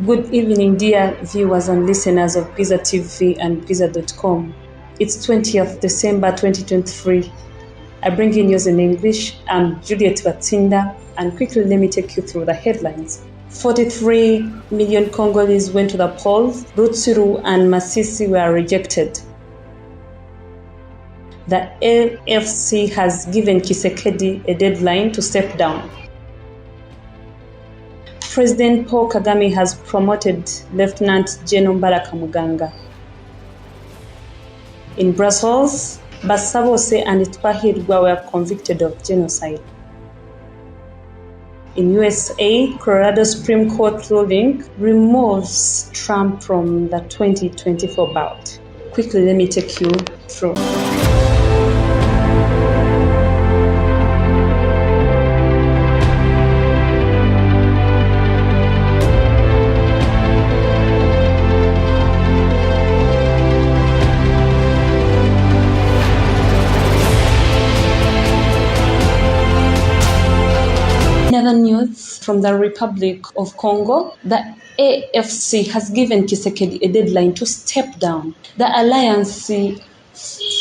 Good evening, dear viewers and listeners of Bwiza TV and Bwiza.com. It's 20th December 2023. I bring you news in English. I'm Juliet Batsinda, and quickly let me take you through the headlines. 43 million Congolese went to the polls. Rutshuru and Masisi were rejected. The AFC has given Tshisekedi a deadline to step down. President Paul KAGAME has promoted Lieutenant General Muganga. In Brussels, Basabose and Twahirwa were convicted of genocide. In USA, Colorado Supreme Court ruling removes Trump from the 2024 ballot. Quickly, let me take you through. Another news from the Republic of Congo, the AFC has given Tshisekedi a deadline to step down. The Alliance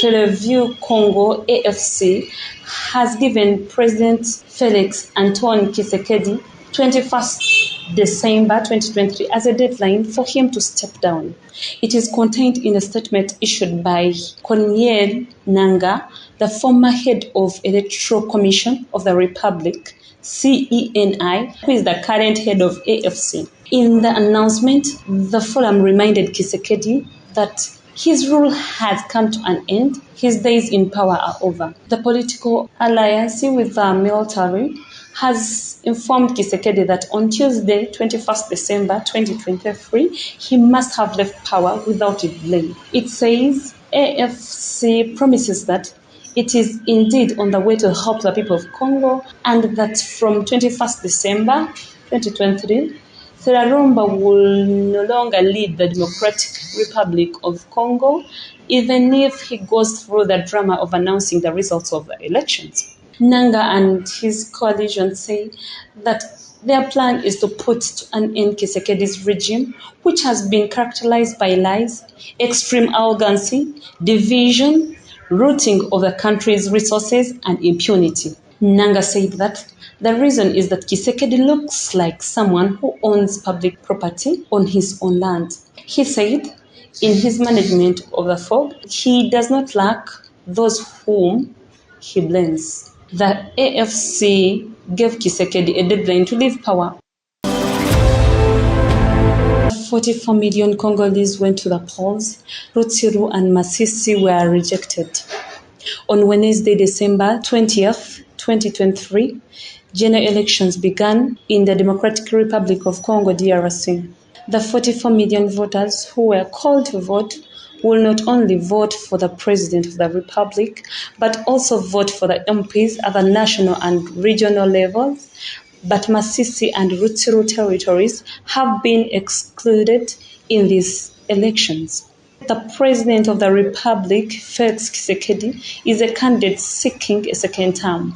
Fairview Congo AFC has given President Felix Antoine Tshisekedi 21st December 2023 as a deadline for him to step down. It is contained in a statement issued by Corneille Nangaa, the former head of Electoral Commission of the Republic, CENI, who is the current head of AFC. In the announcement, the forum reminded Tshisekedi that his rule has come to an end. His days in power are over. The political alliance with the military has informed Tshisekedi that on Tuesday, 21st December 2023, he must have left power without delay. It says AFC promises that it is indeed on the way to help the people of Congo, and that from 21st December 2023, Tera will no longer lead the Democratic Republic of Congo, even if he goes through the drama of announcing the results of the elections. Nangaa and his coalition say that their plan is to put to an end Tshisekedi's regime, which has been characterized by lies, extreme arrogancy, division, looting of the country's resources, and impunity. Nangaa said that the reason is that Tshisekedi looks like someone who owns public property on his own land. He said in his management of the fog, he does not lack those whom he blames. The AFC gave Tshisekedi a deadline to leave power. 44 million Congolese went to the polls. Rutshuru and Masisi were rejected. On Wednesday, December 20th, 2023, general elections began in the Democratic Republic of Congo, DRC. The 44 million voters who were called to vote will not only vote for the President of the Republic, but also vote for the MPs at the national and regional levels. But Masisi and Rutshuru territories have been excluded in these elections. The President of the Republic, Felix Tshisekedi, is a candidate seeking a second term.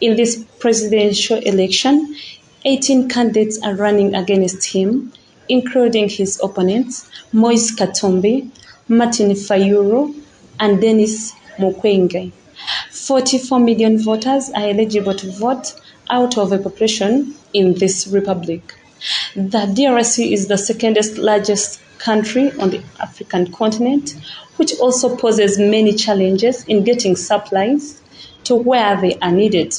In this presidential election, 18 candidates are running against him, including his opponents, Moise Katumbi, Martin Fayulu, and Denis Mukwege. 44 million voters are eligible to vote out of a population in this republic. The DRC is the second largest country on the African continent, which also poses many challenges in getting supplies to where they are needed.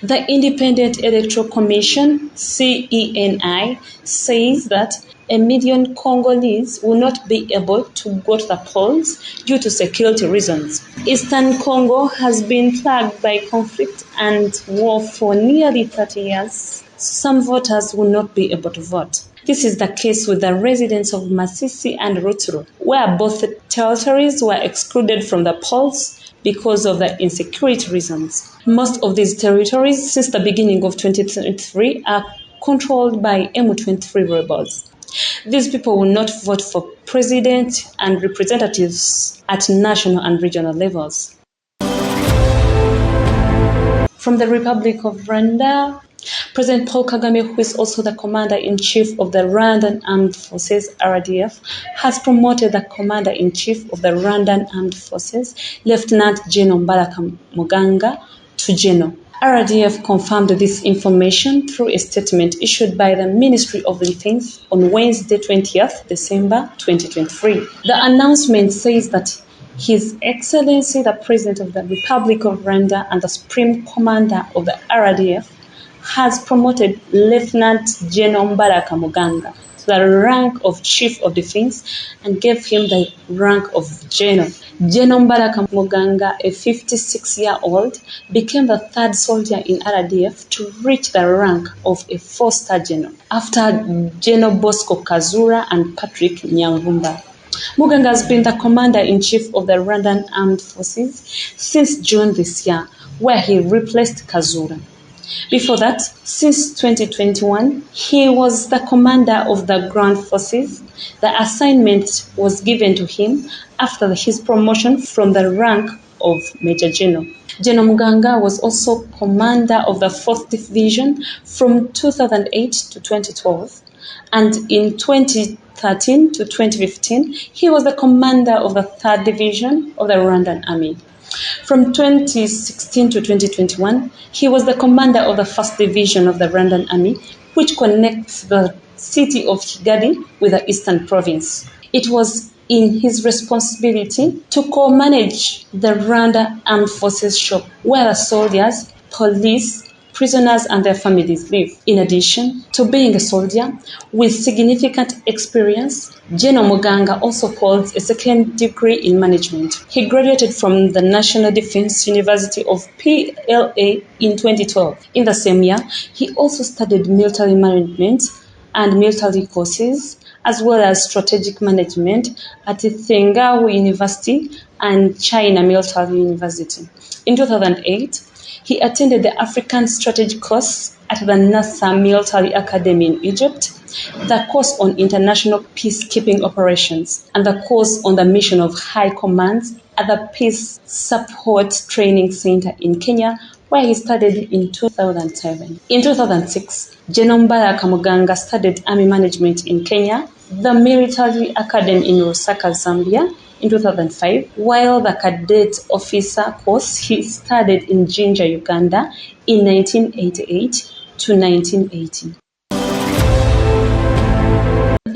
The Independent Electoral Commission, CENI, says that 1 million Congolese will not be able to go to the polls due to security reasons. Eastern Congo has been plagued by conflict and war for nearly 30 years. Some voters will not be able to vote. This is the case with the residents of Masisi and Rutshuru, where both territories were excluded from the polls because of the insecurity reasons. Most of these territories, since the beginning of 2023, are controlled by M23 rebels. These people will not vote for president and representatives at national and regional levels. From the Republic of Rwanda, President Paul Kagame, who is also the Commander-in-Chief of the Rwandan Armed Forces, RDF, has promoted the Commander-in-Chief of the Rwandan Armed Forces, Lieutenant General Muganga, to General. RDF confirmed this information through a statement issued by the Ministry of Defense on Wednesday, 20th December 2023. The announcement says that His Excellency, the President of the Republic of Rwanda and the Supreme Commander of the RDF, has promoted Lieutenant General Muganga to the rank of Chief of Defense and gave him the rank of General. General Muganga, a 56-year-old, became the third soldier in RDF to reach the rank of a 4-star general, after General Bosco Kazura and Patrick Nyamvumba. Muganga has been the Commander-in-Chief of the Rwandan Armed Forces since June this year, where he replaced Kazura. Before that, since 2021, he was the commander of the ground forces. The assignment was given to him after his promotion from the rank of Major General. General Muganga was also commander of the 4th Division from 2008 to 2012, and in 2013 to 2015, he was the commander of the 3rd Division of the Rwandan Army. From 2016 to 2021, he was the commander of the 1st Division of the Rwandan Army, which connects the city of Kigali with the Eastern Province. It was in his responsibility to co-manage the Rwanda Armed Forces shop, where the soldiers, police, prisoners and their families live. In addition to being a soldier with significant experience, General Muganga also holds a 2nd degree in management. He graduated from the National Defense University of PLA in 2012. In the same year, he also studied military management and military courses, as well as strategic management at Tsinghua University and China Military University. In 2008, he attended the African Strategy course at the NASA Military Academy in Egypt, the course on international peacekeeping operations, and the course on the mission of high commands at the Peace Support Training Center in Kenya, where he studied in 2007. In 2006, General Muganga studied army management in Kenya, the Military Academy in Lusaka, Zambia. In 2005, while the cadet officer course, he studied in Jinja, Uganda in 1988 to 1980.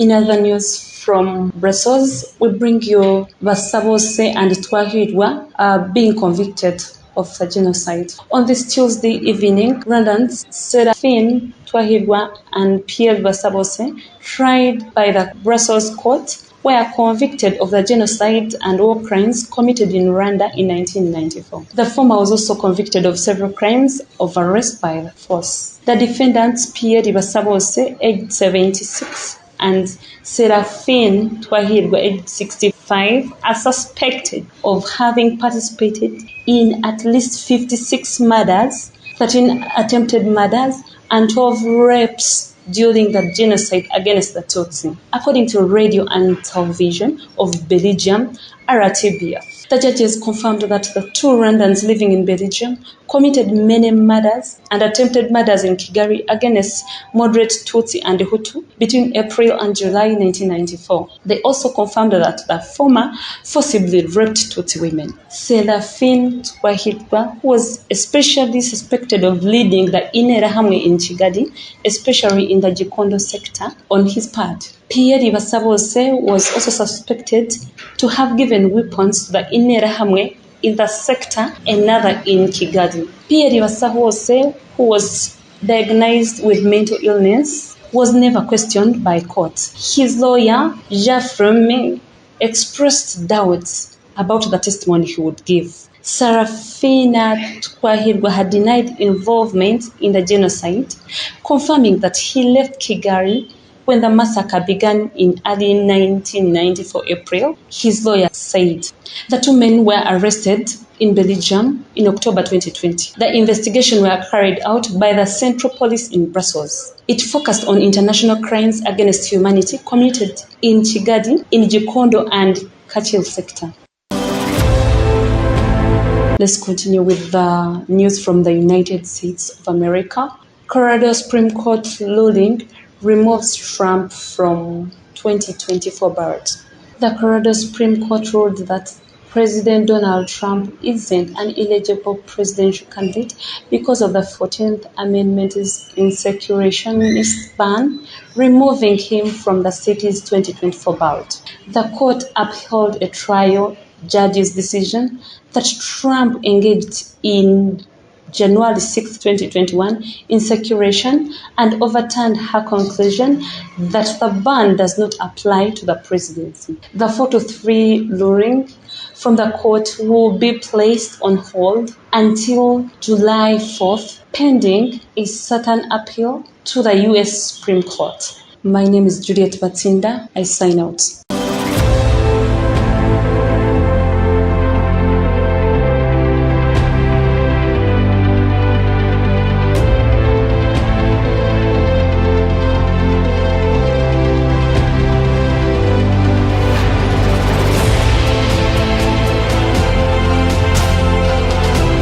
In other news from Brussels, we bring you Basabose and Twahirwa being convicted of the genocide. On this Tuesday evening, Rwandans Seraphine Twahirwa and Pierre Basabose, tried by the Brussels court, were convicted of the genocide and war crimes committed in Rwanda in 1994. The former was also convicted of several crimes of arrest by the force. The defendants, Pierre Basabose, aged 76, and Seraphine Twahirwa, aged 65, are suspected of having participated in at least 56 murders, 13 attempted murders, and 12 rapes during the genocide against the Tutsi, according to Radio and Television of Belgium, RTBF. The judges confirmed that the 2 Rwandans living in Belgium committed many murders and attempted murders in Kigali against moderate Tutsi and Hutu between April and July 1994. They also confirmed that the former forcibly raped Tutsi women. Seraphine Twahirwa, who was especially suspected of leading the Interahamwe in Kigali, especially in the Gikondo sector, on his part. Pierre Basabose was also suspected to have given weapons to the Interahamwe in the sector, another in Kigali. Pierre Basabose, who was diagnosed with mental illness, was never questioned by court. His lawyer, Jean expressed doubts about the testimony he would give. Sarafina Twahirwa had denied involvement in the genocide, confirming that he left Kigali when the massacre began in early 1994 April, his lawyer said. The 2 men were arrested in Belgium in October 2020. The investigation were carried out by the Central Police in Brussels. It focused on international crimes against humanity committed in Kigali, in Gikondo and Kachil sector. Let's continue with the news from the United States of America. Colorado Supreme Court ruling removes Trump from 2024 ballot. The Colorado Supreme Court ruled that President Donald Trump isn't an eligible presidential candidate because of the 14th Amendment's insurrectionist ban, removing him from the state's 2024 ballot. The court upheld a trial judge's decision that Trump engaged in January 6, 2021, insurrection and overturned her conclusion that the ban does not apply to the presidency. The 4-3 ruling from the court will be placed on hold until July 4th, pending a certain appeal to the U.S. Supreme Court. My name is Juliet Batsinda. I sign out.